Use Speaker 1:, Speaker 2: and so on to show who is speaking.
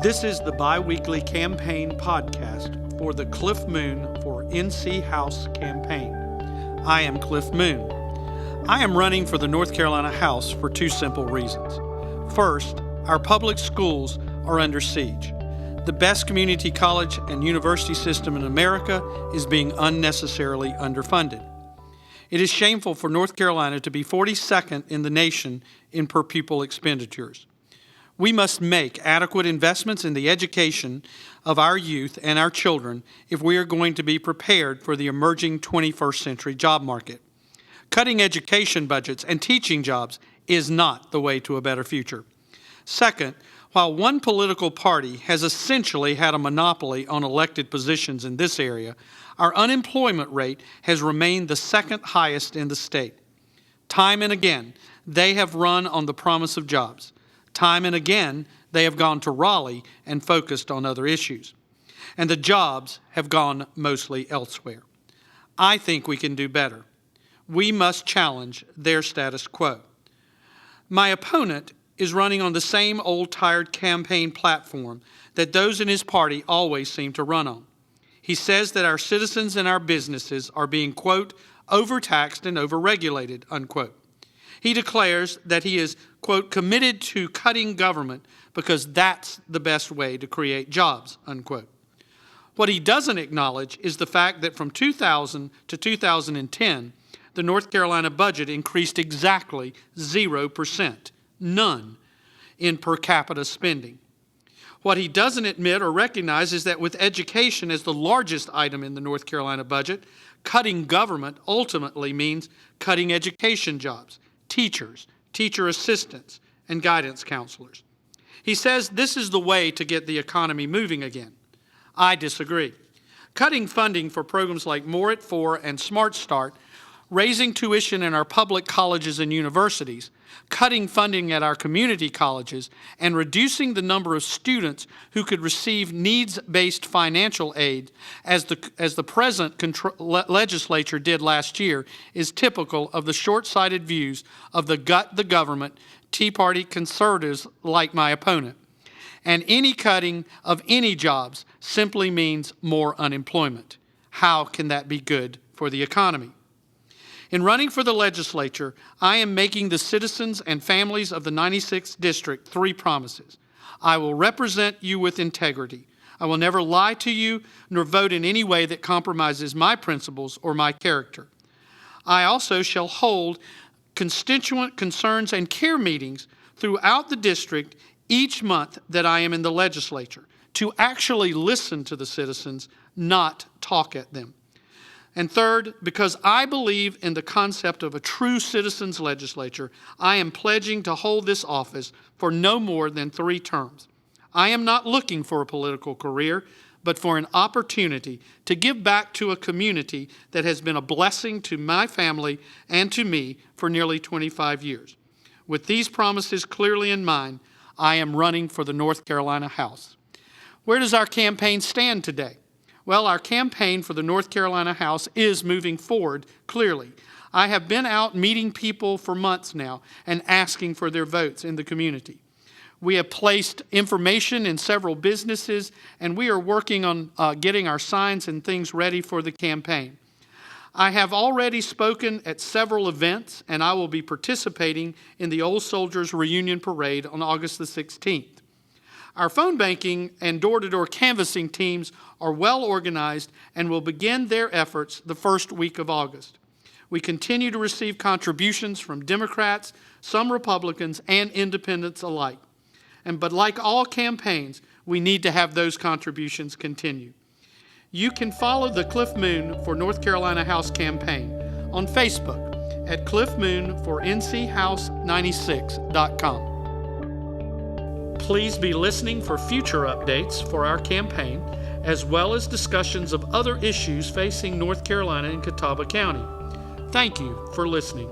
Speaker 1: This is the bi-weekly campaign podcast for the Cliff Moone for NC House campaign. I am Cliff Moone. I am running for the North Carolina House for two simple reasons. First, our public schools are under siege. The best community college and university system in America is being unnecessarily underfunded. It is shameful for North Carolina to be 42nd in the nation in per pupil expenditures. We must make adequate investments in the education of our youth and our children if we are going to be prepared for the emerging 21st century job market. Cutting education budgets and teaching jobs is not the way to a better future. Second, while one political party has essentially had a monopoly on elected positions in this area, our unemployment rate has remained the second highest in the state. Time and again, they have run on the promise of jobs. Time and again, they have gone to Raleigh and focused on other issues. And the jobs have gone mostly elsewhere. I think we can do better. We must challenge their status quo. My opponent is running on the same old tired campaign platform that those in his party always seem to run on. He says that our citizens and our businesses are being, quote, overtaxed and overregulated, unquote. He declares that he is, quote, committed to cutting government because that's the best way to create jobs, unquote. What he doesn't acknowledge is the fact that from 2000 to 2010, the North Carolina budget increased exactly 0%, none, in per capita spending. What he doesn't admit or recognize is that with education as the largest item in the North Carolina budget, cutting government ultimately means cutting education jobs, teachers, teacher assistants, and guidance counselors. He says this is the way to get the economy moving again. I disagree. Cutting funding for programs like More at 4 and Smart Start, raising tuition in our public colleges and universities, cutting funding at our community colleges, and reducing the number of students who could receive needs-based financial aid, as the present legislature did last year, is typical of the short-sighted views of the gut the government Tea Party conservatives like my opponent. And any cutting of any jobs simply means more unemployment. How can that be good for the economy? In running for the legislature, I am making the citizens and families of the 96th District three promises. I will represent you with integrity. I will never lie to you nor vote in any way that compromises my principles or my character. I also shall hold constituent concerns and care meetings throughout the district each month that I am in the legislature to actually listen to the citizens, not talk at them. And third, because I believe in the concept of a true citizens' legislature, I am pledging to hold this office for no more than 3 terms. I am not looking for a political career, but for an opportunity to give back to a community that has been a blessing to my family and to me for nearly 25 years. With these promises clearly in mind, I am running for the North Carolina House. Where does our campaign stand today? Well, our campaign for the North Carolina House is moving forward, clearly. I have been out meeting people for months now and asking for their votes in the community. We have placed information in several businesses, and we are working on getting our signs and things ready for the campaign. I have already spoken at several events, and I will be participating in the Old Soldiers Reunion Parade on August the 16th. Our phone banking and door-to-door canvassing teams are well organized and will begin their efforts the first week of August. We continue to receive contributions from Democrats, some Republicans, and independents alike. But like all campaigns, we need to have those contributions continue. You can follow the Cliff Moone for North Carolina House campaign on Facebook at Cliff Moone for NCHouse96.com. Please be listening for future updates for our campaign, as well as discussions of other issues facing North Carolina and Catawba County. Thank you for listening.